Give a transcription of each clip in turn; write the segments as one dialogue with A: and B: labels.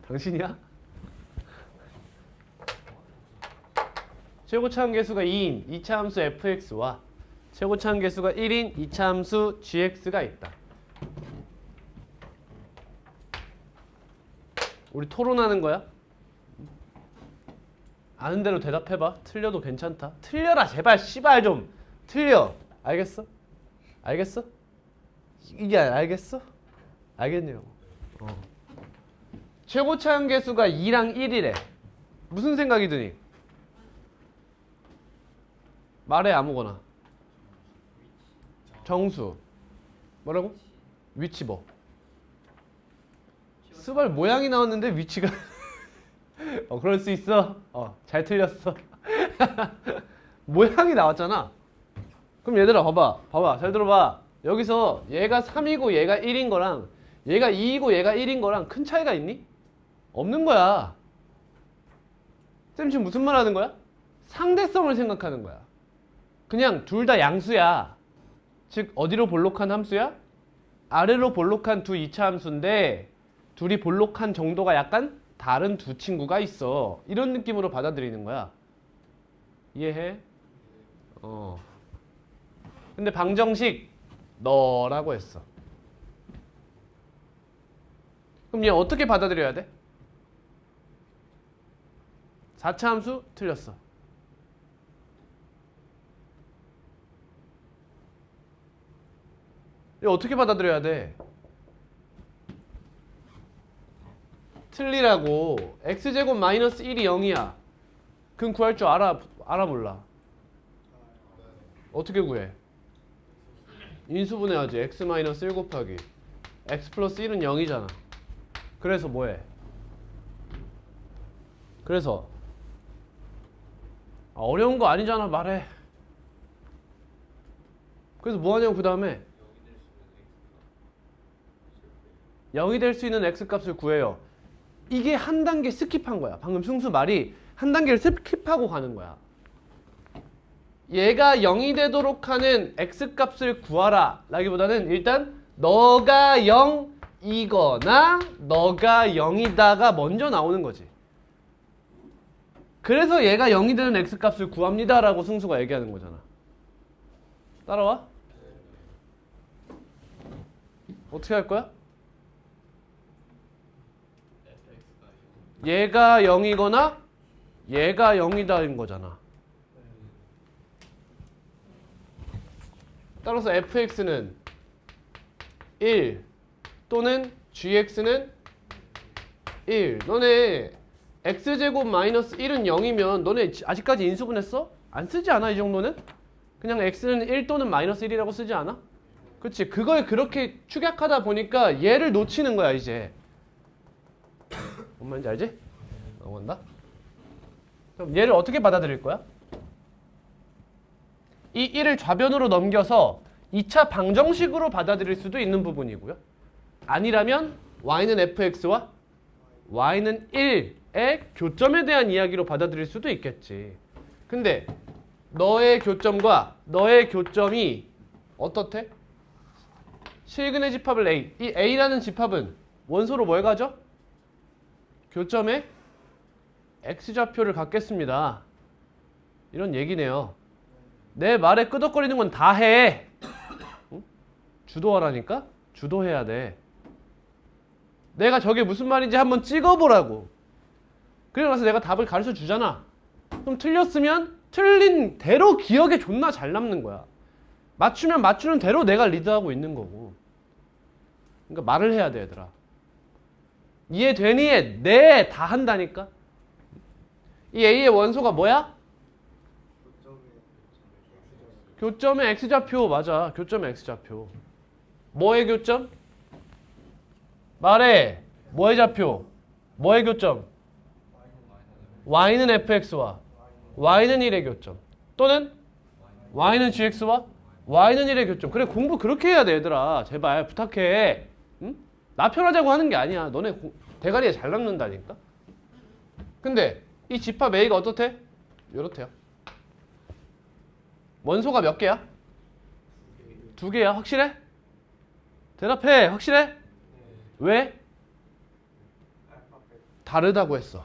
A: 당신이야? 최고차 함계수가 2인 2차 함수 fx와 최고차 함계수가 1인 2차 함수 gx가 있다. 우리 토론하는 거야? 아는 대로 대답해봐. 틀려도 괜찮다. 틀려라 제발 씨발 좀 틀려. 알겠어? 알겠어? 이게 알겠어? 알겠냐고. 최고차 함계수가 2랑 1이래. 무슨 생각이 드니? 말해 아무거나. 정수. 뭐라고? 위치 뭐? 스발 모양이 나왔는데 위치가 그럴 수 있어. 잘 틀렸어. 모양이 나왔잖아. 그럼 얘들아 봐봐 잘 들어봐. 여기서 얘가 3이고 얘가 1인 거랑 얘가 2이고 얘가 1인 거랑 큰 차이가 있니? 없는 거야. 쌤 지금 무슨 말 하는 거야? 상대성을 생각하는 거야. 그냥 둘 다 양수야. 즉 어디로 볼록한 함수야? 아래로 볼록한 두 2차 함수인데 둘이 볼록한 정도가 약간 다른 두 친구가 있어. 이런 느낌으로 받아들이는 거야. 이해해? 근데 방정식 너라고 했어. 그럼 얘 어떻게 받아들여야 돼? 4차 함수 틀렸어. 얘 어떻게 받아들여야 돼? 틀리라고. x제곱 마이너스 1이 0이야. 그럼 구할 줄 알아 몰라? 어떻게 구해? 인수분해하지. x 마이너스 1 곱하기 x 플러스 1은 0이잖아. 그래서 뭐해? 그래서 어려운 거 아니잖아. 말해. 그래서 뭐하냐고. 그 다음에 0이 될 수 있는 x값을 구해요. 이게 한 단계 스킵한 거야. 방금 승수 말이 한 단계를 스킵하고 가는 거야. 얘가 0이 되도록 하는 x값을 구하라 라기보다는 일단 너가 0이거나 너가 0이다가 먼저 나오는 거지. 그래서 얘가 0이 되는 x값을 구합니다 라고 승수가 얘기하는 거잖아. 따라와? 어떻게 할 거야? 얘가 0이거나 얘가 0이다인 거잖아. 따라서 fx는 1 또는 gx는 1. 너네 x제곱 마이너스 1은 0이면 너네 아직까지 인수분했어? 안 쓰지 않아? 이 정도는? 그냥 x는 1 또는 마이너스 1이라고 쓰지 않아? 그치? 그걸 그렇게 축약하다 보니까 얘를 놓치는 거야 이제. 뭔 말인지 알지? 넘어간다. 그럼 얘를 어떻게 받아들일 거야? 이 1을 좌변으로 넘겨서 2차 방정식으로 받아들일 수도 있는 부분이고요. 아니라면 y는 fx와 y는 1의 교점에 대한 이야기로 받아들일 수도 있겠지. 근데 너의 교점과 너의 교점이 어떻대? 실근의 집합을 A. 이 A라는 집합은 원소로 뭘 가져? 교점에 x좌표를 갖겠습니다. 이런 얘기네요. 내 말에 끄덕거리는 건 다 해. 응? 주도하라니까? 주도해야 돼. 내가 저게 무슨 말인지 한번 찍어보라고. 그러고 나서 내가 답을 가르쳐 주잖아. 그럼 틀렸으면 틀린 대로 기억에 존나 잘 남는 거야. 맞추면 맞추는 대로 내가 리드하고 있는 거고. 그러니까 말을 해야 돼 얘들아. 이해되니? 네, 다 한다니까. 이 A의 원소가 뭐야? 교점의 x좌표. 맞아. 교점의 x좌표. 뭐의 교점? 말해. 뭐의 좌표? 뭐의 교점? y는 fx와 y는 1의 교점. 또는 y는 gx와 y는 1의 교점. 그래, 공부 그렇게 해야 돼 얘들아. 제발 부탁해. 응? 나 편하자고 하는 게 아니야. 너네 대가리에 잘 남는다니까. 근데 이 집합 A가 어떻대? 요렇대요. 원소가 몇 개야? 2개야. 확실해? 대답해. 확실해? 왜? 다르다고 했어.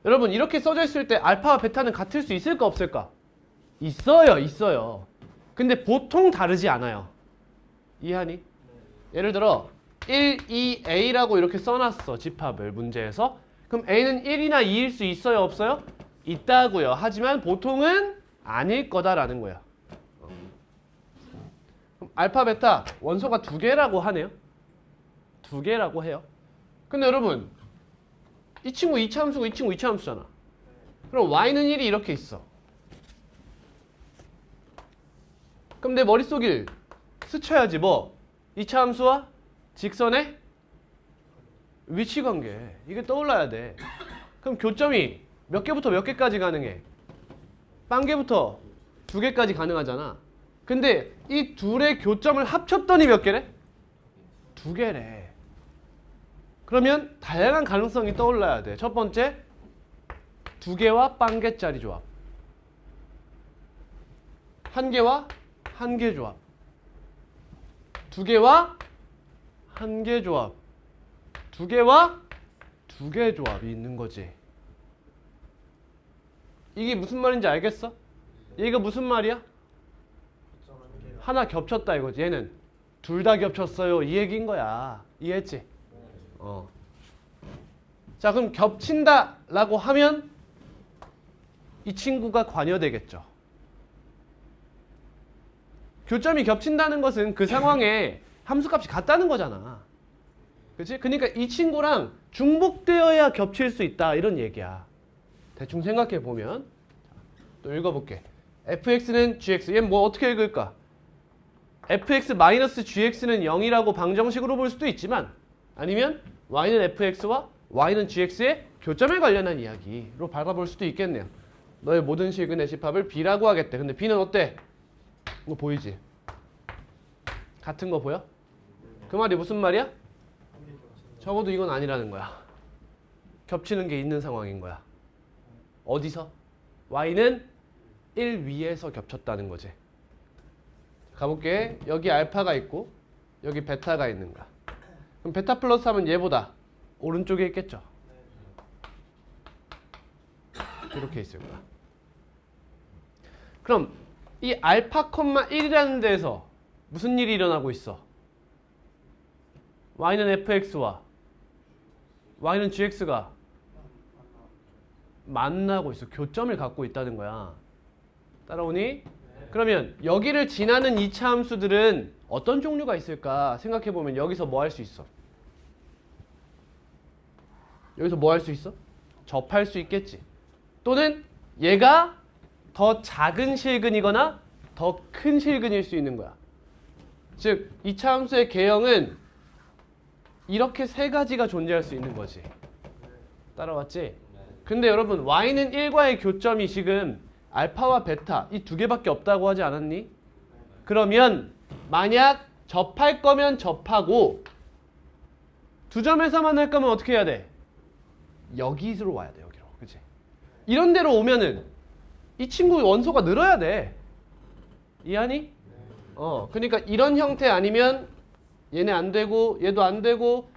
A: 여러분 이렇게 써져 있을 때 알파와 베타는 같을 수 있을까 없을까? 있어요. 근데 보통 다르지 않아요. 이해하니? 예를 들어 1, 2, A라고 이렇게 써놨어. 집합을 문제에서. 그럼 A는 1이나 2일 수 있어요 없어요? 있다고요. 하지만 보통은 아닐 거다라는 거야. 그럼 알파, 베타 원소가 두 개라고 하네요. 두 개라고 해요. 근데 여러분 이 친구 이차함수고 이 친구 이차함수잖아. 그럼 y는 1이 이렇게 있어. 그럼 내 머릿속을 스쳐야지 뭐 이차함수와 직선의 위치관계 이게 떠올라야 돼. 그럼 교점이 몇 개부터 몇 개까지 가능해? 빵개부터 두 개까지 가능하잖아. 근데 이 둘의 교점을 합쳤더니 몇 개래? 두 개래. 그러면 다양한 가능성이 떠올라야 돼. 첫 번째, 두 개와 빵개짜리 조합. 한 개와 한 개 조합. 두 개와 한 개 조합. 두 개와 두 개 조합이 있는 거지. 이게 무슨 말인지 알겠어? 얘가 무슨 말이야? 하나 겹쳤다 이거지. 얘는 둘 다 겹쳤어요. 이 얘기인 거야. 이해했지? 자, 그럼 겹친다라고 하면 이 친구가 관여되겠죠. 교점이 겹친다는 것은 그 상황에 함수값이 같다는 거잖아. 그치? 그러니까 이 친구랑 중복되어야 겹칠 수 있다 이런 얘기야. 대충 생각해 보면 또 읽어볼게. fx는 gx. 얘는 뭐 어떻게 읽을까? fx-gx는 0이라고 방정식으로 볼 수도 있지만 아니면 y는 fx와 y는 gx의 교점에 관련한 이야기로 바라볼 수도 있겠네요. 너의 모든 실근의 집합을 b라고 하겠대. 근데 b는 어때? 이거 보이지? 같은 거 보여? 그 말이 무슨 말이야? 적어도 이건 아니라는 거야. 겹치는 게 있는 상황인 거야. 어디서? y는 1 위에서 겹쳤다는 거지. 가볼게. 여기 알파가 있고 여기 베타가 있는 거야. 그럼 베타 플러스 하면 얘보다 오른쪽에 있겠죠. 이렇게 있을 거야. 그럼 이 알파, 1이라는 데에서 무슨 일이 일어나고 있어? y는 fx와 y는 gx가 만나고 있어. 교점을 갖고 있다는 거야. 따라오니? 그러면 여기를 지나는 2차 함수들은 어떤 종류가 있을까 생각해보면 여기서 뭐 할 수 있어? 여기서 뭐 할 수 있어? 접할 수 있겠지. 또는 얘가 더 작은 실근이거나 더 큰 실근일 수 있는 거야. 즉 2차 함수의 개형은 이렇게 세 가지가 존재할 수 있는 거지. 따라왔지? 근데 여러분 y는 1과의 교점이 지금 알파와 베타 이 두 개밖에 없다고 하지 않았니? 그러면 만약 접할 거면 접하고 두 점에서만 할 거면 어떻게 해야 돼? 여기로 와야 돼. 여기로. 그치? 이런 데로 오면은 이 친구 원소가 늘어야 돼. 이해하니? 그러니까 이런 형태 아니면 얘네 안 되고 얘도 안 되고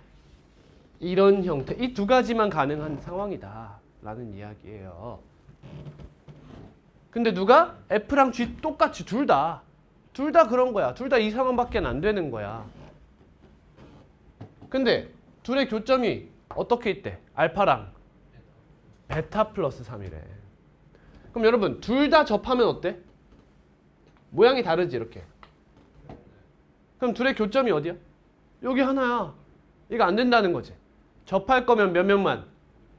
A: 이런 형태 이 두 가지만 가능한 상황이다 라는 이야기예요. 근데 누가? F랑 G 똑같이 둘 다 그런 거야. 둘 다 이 상황밖에 안 되는 거야. 근데 둘의 교점이 어떻게 있대? 알파랑 베타 플러스 3이래. 그럼 여러분 둘 다 접하면 어때? 모양이 다르지 이렇게. 그럼 둘의 교점이 어디야? 여기 하나야. 이거 안 된다는 거지. 접할 거면 몇 명만?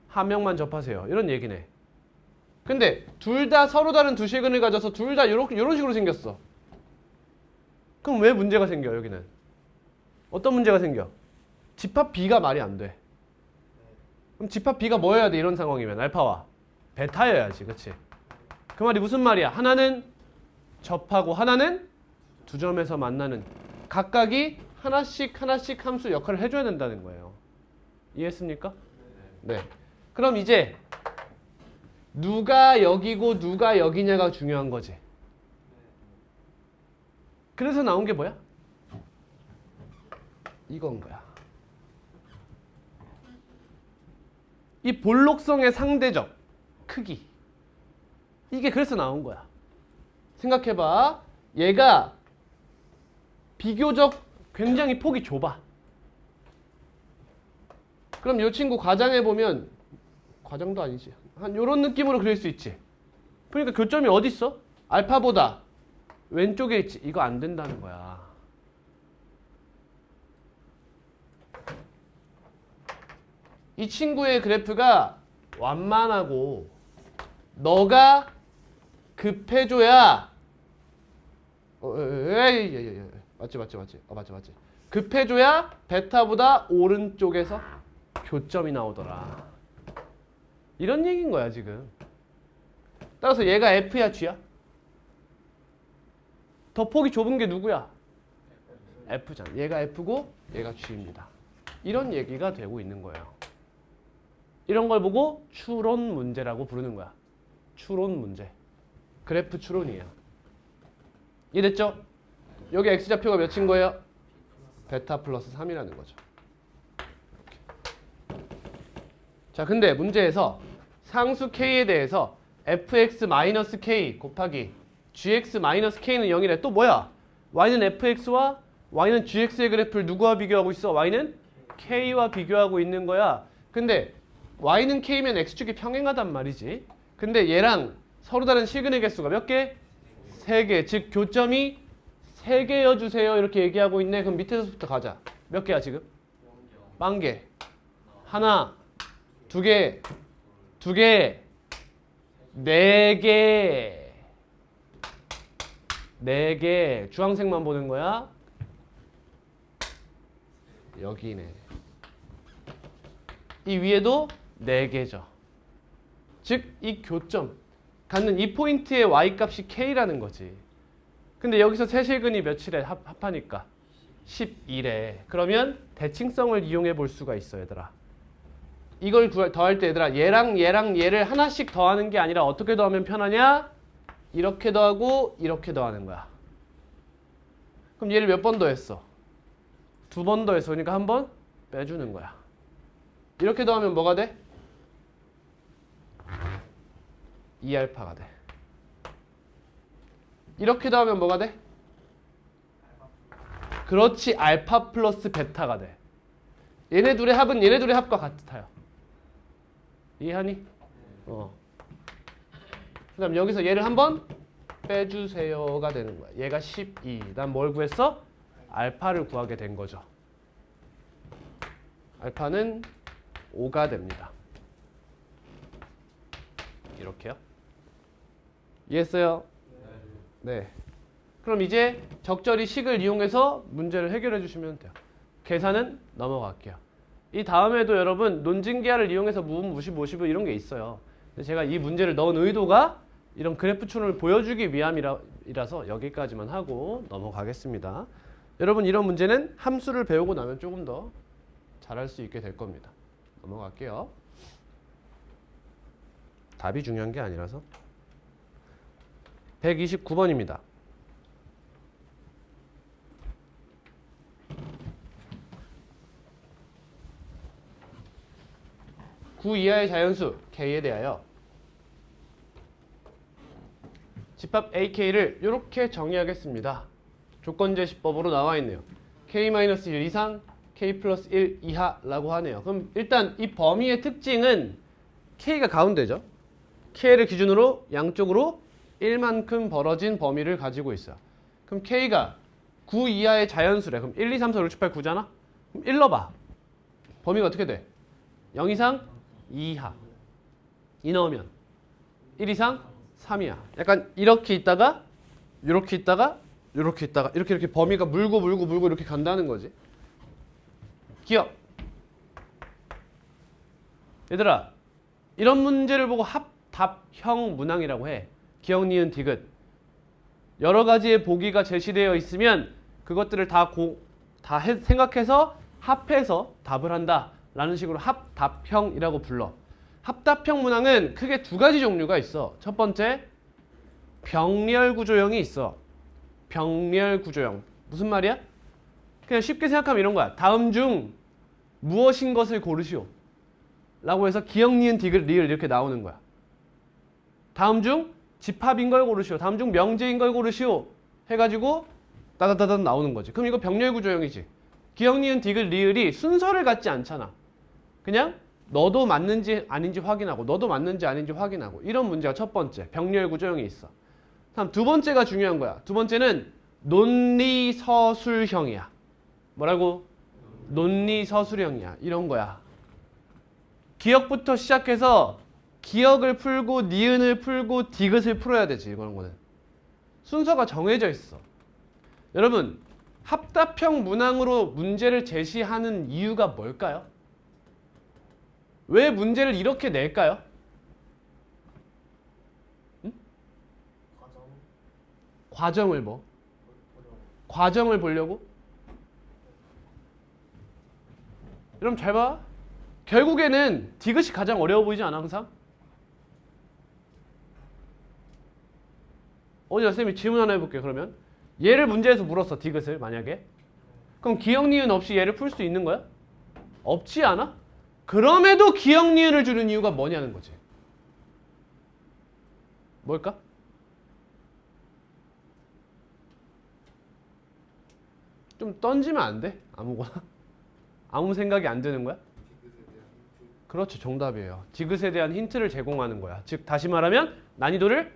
A: 한 명만 접하세요. 이런 얘기네. 근데 둘 다 서로 다른 두 실근을 가져서 둘 다 이런 식으로 생겼어. 그럼 왜 문제가 생겨 여기는? 어떤 문제가 생겨? 집합 B가 말이 안 돼. 그럼 집합 B가 뭐여야 돼 이런 상황이면? 알파와 베타여야지. 그치? 그 말이 무슨 말이야? 하나는 접하고 하나는 두 점에서 만나는 각각이 하나씩 함수 역할을 해줘야 된다는 거예요. 이해했습니까? 네. 그럼 이제 누가 여기고 누가 여기냐가 중요한 거지. 그래서 나온 게 뭐야? 이건 거야. 이 볼록성의 상대적 크기. 이게 그래서 나온 거야. 생각해봐. 얘가 비교적 굉장히 폭이 좁아. 그럼 이 친구 과장해보면, 과장도 아니지. 한 요런 느낌으로 그릴 수 있지. 그러니까 교점이 어디 있어? 알파보다 왼쪽에 있지. 이거 안 된다는 거야. 이 친구의 그래프가 완만하고 너가 급해줘야 맞지. 급해줘야 베타보다 오른쪽에서 교점이 나오더라. 이런 얘기인 거야 지금. 따라서 얘가 F야 G야? 더 폭이 좁은 게 누구야? F잖아. 얘가 F고 얘가 G입니다. 이런 얘기가 되고 있는 거예요. 이런 걸 보고 추론 문제라고 부르는 거야. 추론 문제. 그래프 추론이에요. 이해됐죠? 여기 X좌표가 몇인 거예요? 베타 플러스 3이라는 거죠. 자, 근데 문제에서 상수 K에 대해서 fx-k 곱하기 gx-k는 0이래. 또 뭐야? y는 fx와 y는 gx의 그래프를 누구와 비교하고 있어? y는 k와 비교하고 있는 거야. 근데 y는 k면 x축이 평행하단 말이지. 근데 얘랑 서로 다른 실근의 개수가 몇 개? 3개. 즉 교점이 3개여 주세요. 이렇게 얘기하고 있네. 그럼 밑에서부터 가자. 몇 개야 지금? 10개. 하나, 2개, 2개, 4개. 4개. 주황색만 보는 거야. 여기네. 이 위에도 4개죠. 즉, 이 교점 갖는 이 포인트의 y값이 k라는 거지. 근데 여기서 세실근이 며칠에 합하니까 12래. 그러면 대칭성을 이용해 볼 수가 있어, 얘들아. 이걸 더할 때 얘들아, 얘랑 얘를 하나씩 더하는 게 아니라 어떻게 더하면 편하냐? 이렇게 더하고 이렇게 더하는 거야. 그럼 얘를 몇 번 더했어? 2번 더했어. 그러니까 한 번 빼주는 거야. 이렇게 더하면 뭐가 돼? 2알파가 돼. 이렇게 더하면 뭐가 돼? 그렇지, 알파 플러스 베타가 돼. 얘네 둘의 합은 얘네 둘의 합과 같아요. 이해하니? 그 다음 여기서 얘를 한번 빼주세요가 되는 거야. 얘가 12. 난 뭘 구했어? 알파를 구하게 된 거죠. 알파는 5가 됩니다. 이렇게요. 이해했어요? 네. 그럼 이제 적절히 식을 이용해서 문제를 해결해 주시면 돼요. 계산은 넘어갈게요. 이 다음에도 여러분 논증기하를 이용해서 무분, 무시, 모시분 이런 게 있어요. 근데 제가 이 문제를 넣은 의도가 이런 그래프 추론을 보여주기 위함이라서 여기까지만 하고 넘어가겠습니다. 여러분 이런 문제는 함수를 배우고 나면 조금 더 잘할 수 있게 될 겁니다. 넘어갈게요. 답이 중요한 게 아니라서. 129번입니다. 구 이하의 자연수 K에 대하여 집합 AK를 이렇게 정의하겠습니다. 조건제시법으로 나와 있네요. K-1 이상, K 플러스 1 이하라고 하네요. 그럼 일단 이 범위의 특징은 K가 가운데죠. K를 기준으로 양쪽으로 1만큼 벌어진 범위를 가지고 있어요. 그럼 K가 9 이하의 자연수래. 그럼 1, 2, 3, 4, 5, 6, 7, 8, 9잖아? 그럼 1 넣어봐. 범위가 어떻게 돼? 0 이상, 2 이하. 2 넣으면 1 이상, 3 이하. 약간 이렇게 있다가 이렇게 있다가 이렇게 있다가 이렇게 범위가 물고 이렇게 간다는 거지. 기억. 얘들아, 이런 문제를 보고 합답형 문항이라고 해. 기억, 니은, 디귿. 여러 가지의 보기가 제시되어 있으면 그것들을 다 생각해서 합해서 답을 한다 라는 식으로 합답형이라고 불러. 합답형 문항은 크게 2가지 종류가 있어. 첫 번째, 병렬구조형이 있어. 병렬구조형. 무슨 말이야? 그냥 쉽게 생각하면 이런 거야. 다음 중 무엇인 것을 고르시오. 라고 해서 기역, 니은, 디귿, 리을 이렇게 나오는 거야. 다음 중 집합인 걸 고르시오. 다음 중 명제인 걸 고르시오. 해가지고 따다다다 나오는 거지. 그럼 이거 병렬 구조형이지. 기역, 니은, 디귿, 리을이 순서를 갖지 않잖아. 그냥 너도 맞는지 아닌지 확인하고 너도 맞는지 아닌지 확인하고 이런 문제가 첫 번째 병렬 구조형이 있어. 다음 두 번째가 중요한 거야. 두 번째는 논리서술형이야. 뭐라고? 논리서술형이야. 이런 거야. 기역부터 시작해서 기역을 풀고 니은을 풀고 디귿을 풀어야 되지. 이런 거는 순서가 정해져 있어. 여러분 합답형 문항으로 문제를 제시하는 이유가 뭘까요? 왜 문제를 이렇게 낼까요? 응? 과정을 뭐? 과정을 보려고? 여러분 잘 봐. 결국에는 디귿이 가장 어려워 보이지 않아 항상? 어제 선생님이 질문 하나 해볼게요. 그러면 얘를 문제에서 물었어. 디귿을 만약에. 그럼 기역, 니은 없이 얘를 풀 수 있는 거야? 없지 않아? 그럼에도 기역, 니은을 주는 이유가 뭐냐는 거지. 뭘까? 좀 던지면 안 돼? 아무거나? 아무 생각이 안 드는 거야? 그렇죠. 정답이에요. 디귿에 대한 힌트를 제공하는 거야. 즉 다시 말하면 난이도를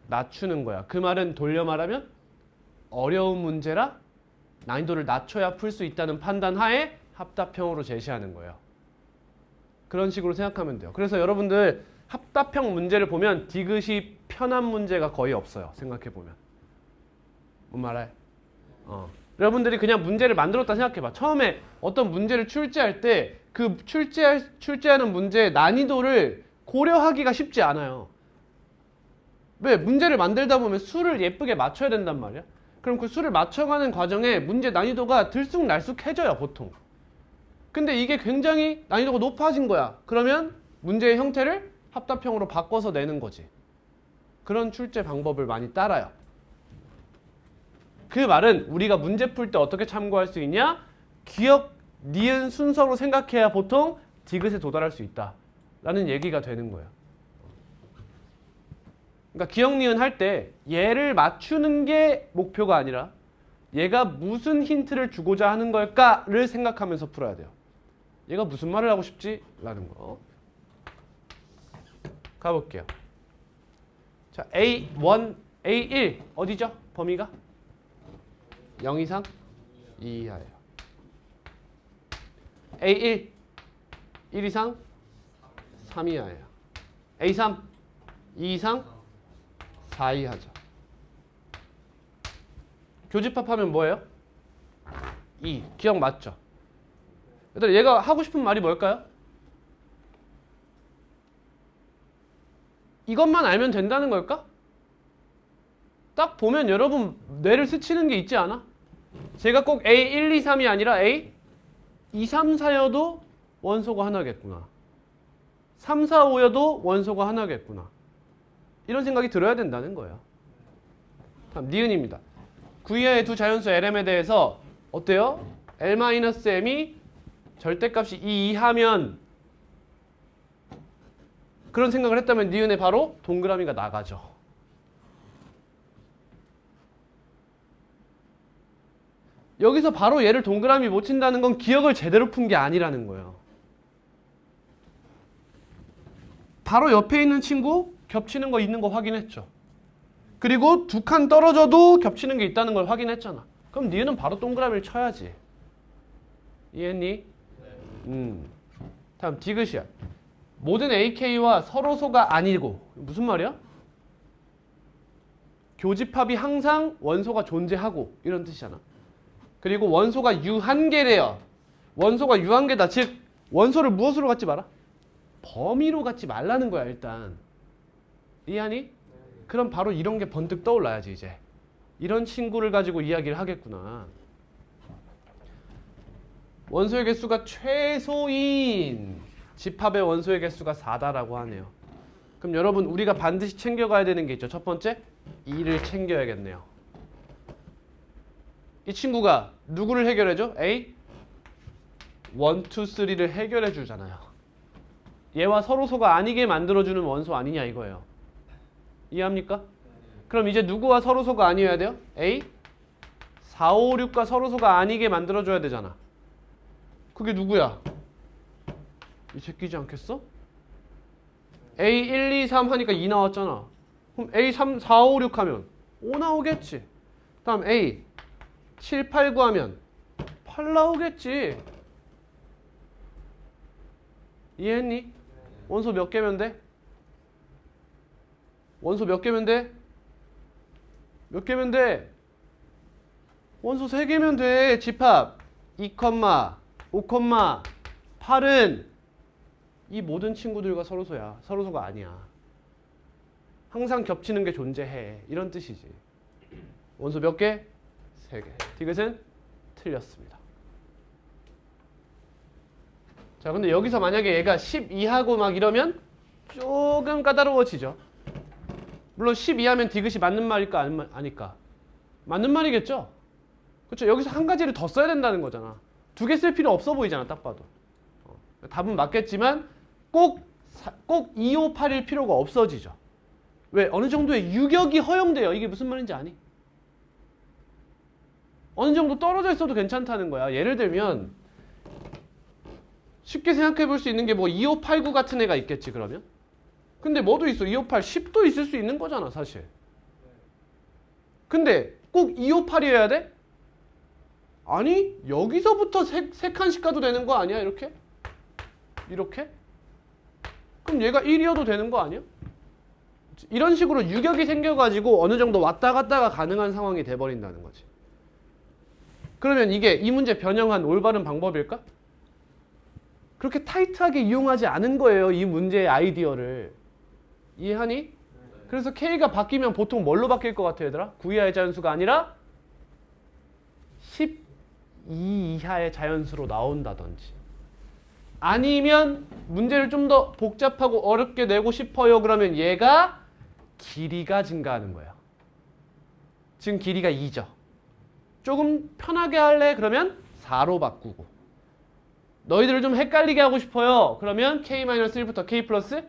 A: 낮추는 거야. 그 말은 돌려 말하면 어려운 문제라 난이도를 낮춰야 풀 수 있다는 판단 하에 합답형으로 제시하는 거예요. 그런 식으로 생각하면 돼요. 그래서 여러분들 합답형 문제를 보면 디귿이 편한 문제가 거의 없어요. 생각해보면. 뭔 말해? 여러분들이 그냥 문제를 만들었다 생각해봐. 처음에 어떤 문제를 출제할 때 그 출제하는 문제의 난이도를 고려하기가 쉽지 않아요. 왜? 문제를 만들다 보면 수를 예쁘게 맞춰야 된단 말이야. 그럼 그 수를 맞춰가는 과정에 문제 난이도가 들쑥날쑥해져요, 보통. 근데 이게 굉장히 난이도가 높아진 거야. 그러면 문제의 형태를 합답형으로 바꿔서 내는 거지. 그런 출제 방법을 많이 따라요. 그 말은 우리가 문제 풀 때 어떻게 참고할 수 있냐? 기역, 니은 순서로 생각해야 보통 디귿에 도달할 수 있다 라는 얘기가 되는 거예요. 그러니까 기역, 니은 할 때 얘를 맞추는 게 목표가 아니라 얘가 무슨 힌트를 주고자 하는 걸까를 생각하면서 풀어야 돼요. 얘가 무슨 말을 하고 싶지? 라는 거. 가볼게요. 자, A1, A1 어디죠? 범위가? 0 이상? 2 이하예요. A1 1 이상? 3 이하예요. A3 2 이상? 4 이하죠. 교집합하면 뭐예요? 2. 기억 맞죠? 얘들아 얘가 하고 싶은 말이 뭘까요? 이것만 알면 된다는 걸까? 딱 보면 여러분 뇌를 스치는 게 있지 않아? 제가 꼭 A1, 2, 3이 아니라 A 2, 3, 4여도 원소가 하나겠구나. 3, 4, 5여도 원소가 하나겠구나. 이런 생각이 들어야 된다는 거예요. 다음 니은입니다. 구이하의 두 자연수 LM에 대해서 어때요? L-M이 절대값이 2 이하면 그런 생각을 했다면 니은에 바로 동그라미가 나가죠. 여기서 바로 얘를 동그라미 못 친다는 건 기억을 제대로 푼 게 아니라는 거예요. 바로 옆에 있는 친구 겹치는 거 있는 거 확인했죠. 그리고 두 칸 떨어져도 겹치는 게 있다는 걸 확인했잖아. 그럼 니은은 바로 동그라미를 쳐야지. 이해했니? 다음 디귿이야. 모든 AK와 서로소가 아니고 무슨 말이야? 교집합이 항상 원소가 존재하고 이런 뜻이잖아. 그리고 원소가 유한계래요. 원소가 유한계다. 즉 원소를 무엇으로 갖지 마라? 범위로 갖지 말라는 거야 일단. 이해하니? 그럼 바로 이런 게 번뜩 떠올라야지 이제. 이런 친구를 가지고 이야기를 하겠구나. 원소의 개수가 최소인 집합의 원소의 개수가 4다라고 하네요. 그럼 여러분 우리가 반드시 챙겨가야 되는 게 있죠. 첫 번째 2를 챙겨야겠네요. 이 친구가 누구를 해결해줘? A 1, 2, 3를 해결해 주잖아요. 얘와 서로소가 아니게 만들어주는 원소 아니냐 이거예요. 이해합니까? 그럼 이제 누구와 서로소가 아니어야 돼요? A? 4, 5, 6과 서로소가 아니게 만들어줘야 되잖아. 그게 누구야? 이 새끼지 않겠어? A 1, 2, 3 하니까 2 나왔잖아. 그럼 A 3, 4, 5, 6 하면 5 나오겠지. 다음 A 7, 8, 9 하면 8 나오겠지. 이해했니? 원소 몇 개면 돼? 원소 몇 개면 돼? 몇 개면 돼? 원소 3개면 돼. 집합 2, 5, 8은 이 모든 친구들과 서로소야. 서로소가 아니야. 항상 겹치는 게 존재해. 이런 뜻이지. 원소 몇 개? 3개. 디귿은 틀렸습니다. 자, 근데 여기서 만약에 얘가 12하고 막 이러면 조금 까다로워지죠. 물론 12하면 디귿이 맞는 말일까 아닐까? 맞는 말이겠죠? 그렇죠? 여기서 한 가지를 더 써야 된다는 거잖아. 2개 쓸 필요 없어 보이잖아, 딱 봐도. 답은 맞겠지만 꼭 2, 5, 8일 필요가 없어지죠. 왜? 어느 정도의 유격이 허용돼요. 이게 무슨 말인지 아니? 어느 정도 떨어져 있어도 괜찮다는 거야. 예를 들면 쉽게 생각해 볼 수 있는 게 뭐 2, 5, 8, 9 같은 애가 있겠지 그러면? 근데 뭐도 있어? 2, 5, 8, 10도 있을 수 있는 거잖아 사실. 근데 꼭 2, 5, 8이어야 돼? 아니 여기서부터 세 칸씩 가도 되는 거 아니야 이렇게? 이렇게? 그럼 얘가 1이어도 되는 거 아니야? 이런 식으로 유격이 생겨가지고 어느 정도 왔다 갔다가 가능한 상황이 돼버린다는 거지. 그러면 이게 이 문제 변형한 올바른 방법일까? 그렇게 타이트하게 이용하지 않은 거예요. 이 문제의 아이디어를. 이해하니? 그래서 K가 바뀌면 보통 뭘로 바뀔 것 같아 얘들아? 9 이하의 자연수가 아니라 12 이하의 자연수로 나온다든지. 아니면 문제를 좀 더 복잡하고 어렵게 내고 싶어요. 그러면 얘가 길이가 증가하는 거예요. 지금 길이가 2죠. 조금 편하게 할래? 그러면 4로 바꾸고. 너희들을 좀 헷갈리게 하고 싶어요. 그러면 K-1부터 K 플러스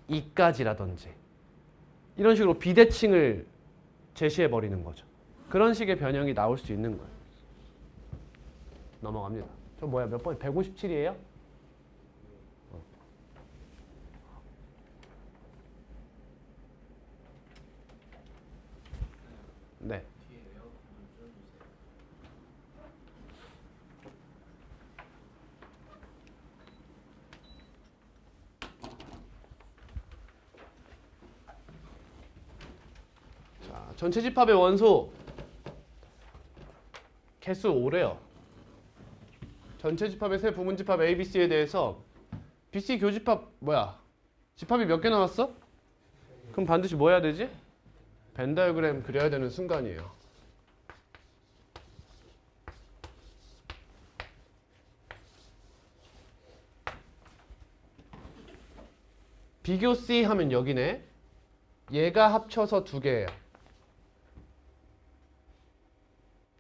A: 2까지라든지. 이런 식으로 비대칭을 제시해버리는 거죠. 그런 식의 변형이 나올 수 있는 거예요. 넘어갑니다. 저 뭐야 몇 번? 157이에요? 네. 자, 전체 집합의 원소 개수 5래요. 전체 집합의 세 부분 집합 A, B, C에 대해서 BC 교집합 뭐야? 집합이 몇 개 남았어? 그럼 반드시 뭐 해야 되지? 벤 다이어그램 그려야 되는 순간이에요. 비교 C 하면 여기네. 얘가 합쳐서 2개예요.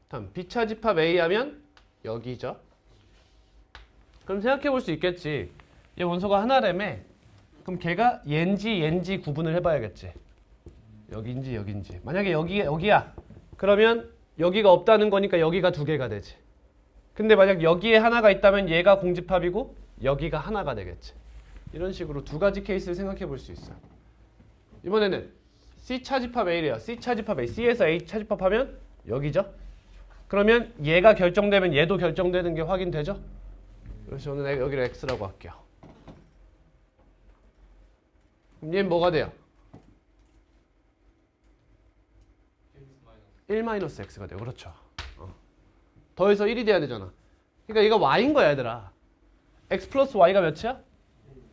A: 다음 B차 집합 A 하면 여기죠. 그럼 생각해 볼 수 있겠지. 얘 원소가 하나라며. 그럼 걔가 얘인지 구분을 해봐야겠지. 여기인지 여기인지. 만약에 여기야. 그러면 여기가 없다는 거니까 여기가 2개가 되지. 근데 만약 여기에 하나가 있다면 얘가 공집합이고 여기가 하나가 되겠지. 이런 식으로 2가지 케이스를 생각해 볼 수 있어요. 이번에는 C차 집합 A래요. C차 집합 A. C에서 A차 집합하면 여기죠. 그러면 얘가 결정되면 얘도 결정되는 게 확인되죠? 그래서 저는 여기를 X라고 할게요. 그럼 얘는 뭐가 돼요? 1-X가 돼요. 그렇죠. 더해서 1이 돼야 되잖아. 그러니까 얘가 Y인 거야 얘들아. X 플러스 Y가 몇이야?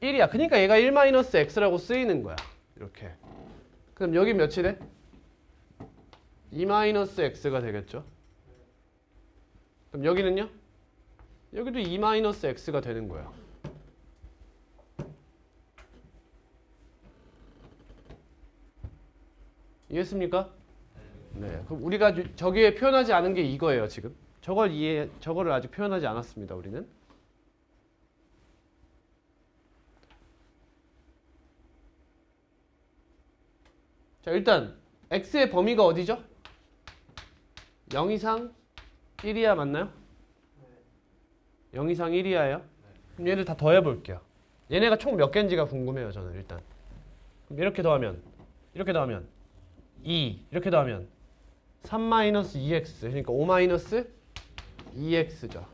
A: 1이야. 그러니까 얘가 1-X라고 쓰이는 거야. 이렇게. 그럼 여기 몇이 돼? 2-X가 되겠죠. 그럼 여기는요? 여기도 2-X가 되는 거예요. 이해했습니까? 네. 그럼 우리가 저기에 표현하지 않은 게 이거예요, 지금. 저거를 아직 표현하지 않았습니다, 우리는. 자, 일단 x의 범위가 어디죠? 0 이상 1이야 맞나요? 0 이상 1이야예요. 그럼 얘를 다 더해볼게요. 얘네가 총 몇 개인지가 궁금해요. 저는 일단. 그럼 이렇게 더하면 2, 이렇게 더하면 3-2x, 그러니까 5-2x죠.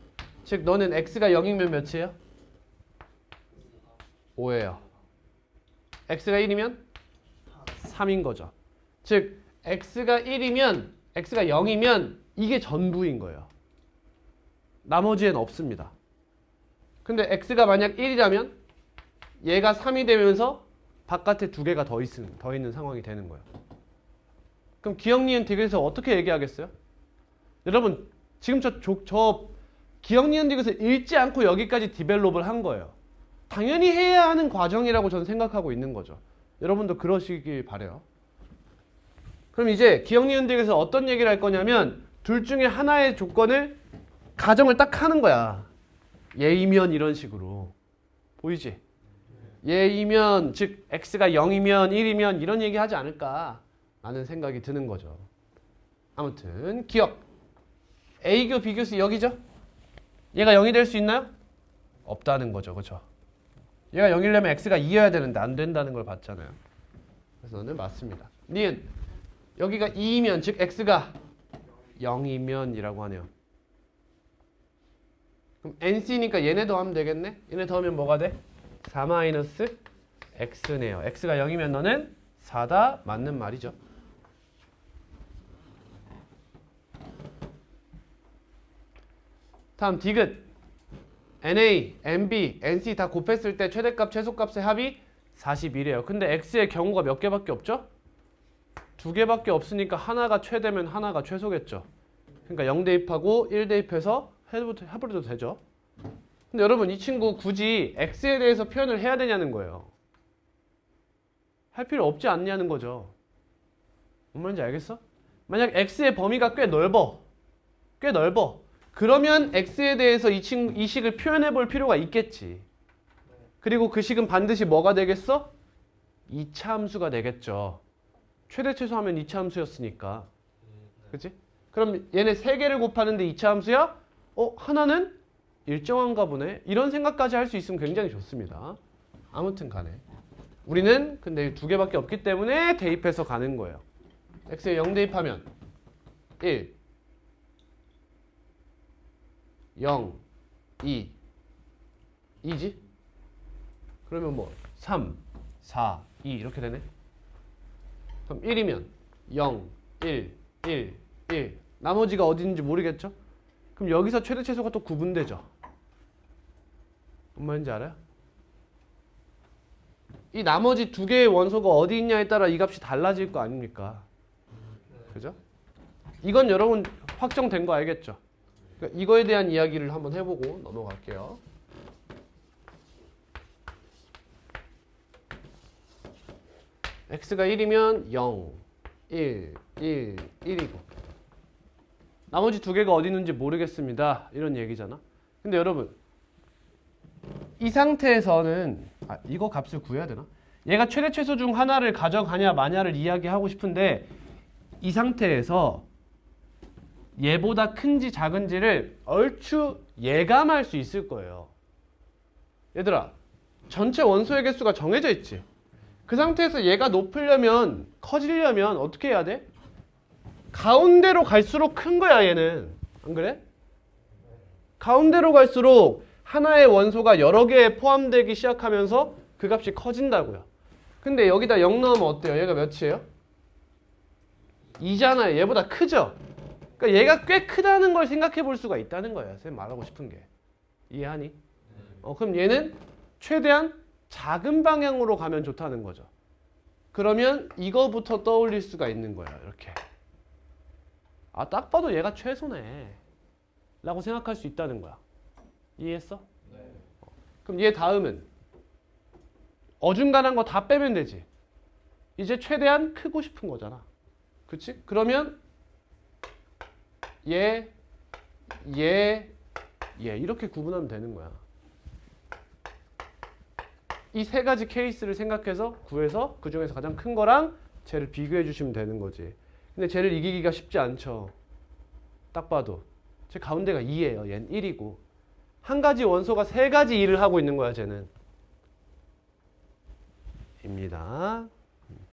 A: 즉 너는 x가 0이면 몇이에요? 5예요. x가 1이면 3인 거죠. 즉 x가 1이면 x가 0이면 이게 전부인 거예요. 나머지엔 없습니다. 근데 x가 만약 1이라면 얘가 3이 되면서 바깥에 두 개가 더 있는 상황이 되는 거예요. 그럼 기억, 니은, 디귿에서 어떻게 얘기하겠어요? 여러분 지금 저 기억, 니은, 디귿을 읽지 않고 여기까지 디벨롭을 한 거예요. 당연히 해야 하는 과정이라고 저는 생각하고 있는 거죠. 여러분도 그러시길 바래요. 그럼 이제 기억, 니은, 디귿에서 어떤 얘기를 할 거냐면 둘 중에 하나의 조건을 가정을 딱 하는 거야. 얘이면 이런 식으로. 보이지? 얘이면 즉 x가 0이면 1이면 이런 얘기 하지 않을까 라는 생각이 드는 거죠. 아무튼 기억. A교 B교수 여기죠? 얘가 0이 될 수 있나요? 없다는 거죠. 그렇죠? 얘가 0이려면 x가 2여야 되는데 안 된다는 걸 봤잖아요. 그래서 너는 맞습니다. 니은 여기가 2이면 즉 x가 0이면 이라고 하네요. 그럼 NC니까 얘네 더하면 되겠네? 얘네 더하면 뭐가 돼? 4-x네요. x가 0이면 너는 4다 맞는 말이죠. 다음 디귿. NA, NB, NC 다 곱했을 때 최대값, 최소값의 합이 41이에요. 근데 x의 경우가 몇 개밖에 없죠? 두 개밖에 없으니까 하나가 최대면 하나가 최소겠죠. 그러니까 0 대입하고 1 대입해서 해버려도 되죠. 근데 여러분 이 친구 굳이 x에 대해서 표현을 해야 되냐는 거예요. 할 필요 없지 않냐는 거죠. 뭔 말인지 알겠어? 만약 x의 범위가 꽤 넓어. 그러면 x에 대해서 이 식을 표현해 볼 필요가 있겠지. 그리고 그 식은 반드시 뭐가 되겠어? 2차 함수가 되겠죠. 최대 최소하면 2차 함수였으니까. 그치? 그럼 얘네 3개를 곱하는데 2차 함수야? 하나는 일정한가 보네. 이런 생각까지 할 수 있으면 굉장히 좋습니다. 아무튼 간에 우리는 근데 2개밖에 없기 때문에 대입해서 가는 거예요. x에 0 대입하면 1, 0, 2, 2지? 그러면 뭐 3, 4, 2 이렇게 되네. 그럼 1이면 0, 1, 1, 1 나머지가 어디 있는지 모르겠죠? 그럼 여기서 최대 최소가 또 구분되죠. 뭔 말인지 알아요? 이 나머지 두 개의 원소가 어디 있냐에 따라 이 값이 달라질 거 아닙니까? 그죠? 이건 여러분 확정된 거 알겠죠? 그러니까 이거에 대한 이야기를 한번 해보고 넘어갈게요. x가 1이면 0, 1, 1, 1이고 나머지 두 개가 어디 있는지 모르겠습니다. 이런 얘기잖아. 근데 여러분 이 상태에서는 이거 값을 구해야 되나? 얘가 최대 최소 중 하나를 가져가냐 마냐를 이야기하고 싶은데 이 상태에서 얘보다 큰지 작은지를 얼추 예감할 수 있을 거예요. 얘들아 전체 원소의 개수가 정해져 있지. 그 상태에서 얘가 높으려면 커지려면 어떻게 해야 돼? 가운데로 갈수록 큰 거야 얘는. 안 그래? 가운데로 갈수록 하나의 원소가 여러 개에 포함되기 시작하면서 그 값이 커진다고요. 근데 여기다 0 넣으면 어때요? 얘가 몇이에요? 2잖아요. 얘보다 크죠? 그러니까 얘가 꽤 크다는 걸 생각해 볼 수가 있다는 거예요. 선생님 말하고 싶은 게. 이해하니? 그럼 얘는 최대한 작은 방향으로 가면 좋다는 거죠. 그러면 이거부터 떠올릴 수가 있는 거예요. 이렇게. 딱 봐도 얘가 최소네. 라고 생각할 수 있다는 거야. 이해했어? 네. 그럼 얘 다음은 어중간한 거 다 빼면 되지. 이제 최대한 크고 싶은 거잖아. 그치? 그러면 얘 이렇게 구분하면 되는 거야. 이 세 가지 케이스를 생각해서 구해서 그 중에서 가장 큰 거랑 쟤를 비교해 주시면 되는 거지. 근데 쟤를 이기기가 쉽지 않죠. 딱 봐도 쟤 가운데가 2예요. 얘는 1이고 한 가지 원소가 세 가지 일을 하고 있는 거야. 쟤는 입니다.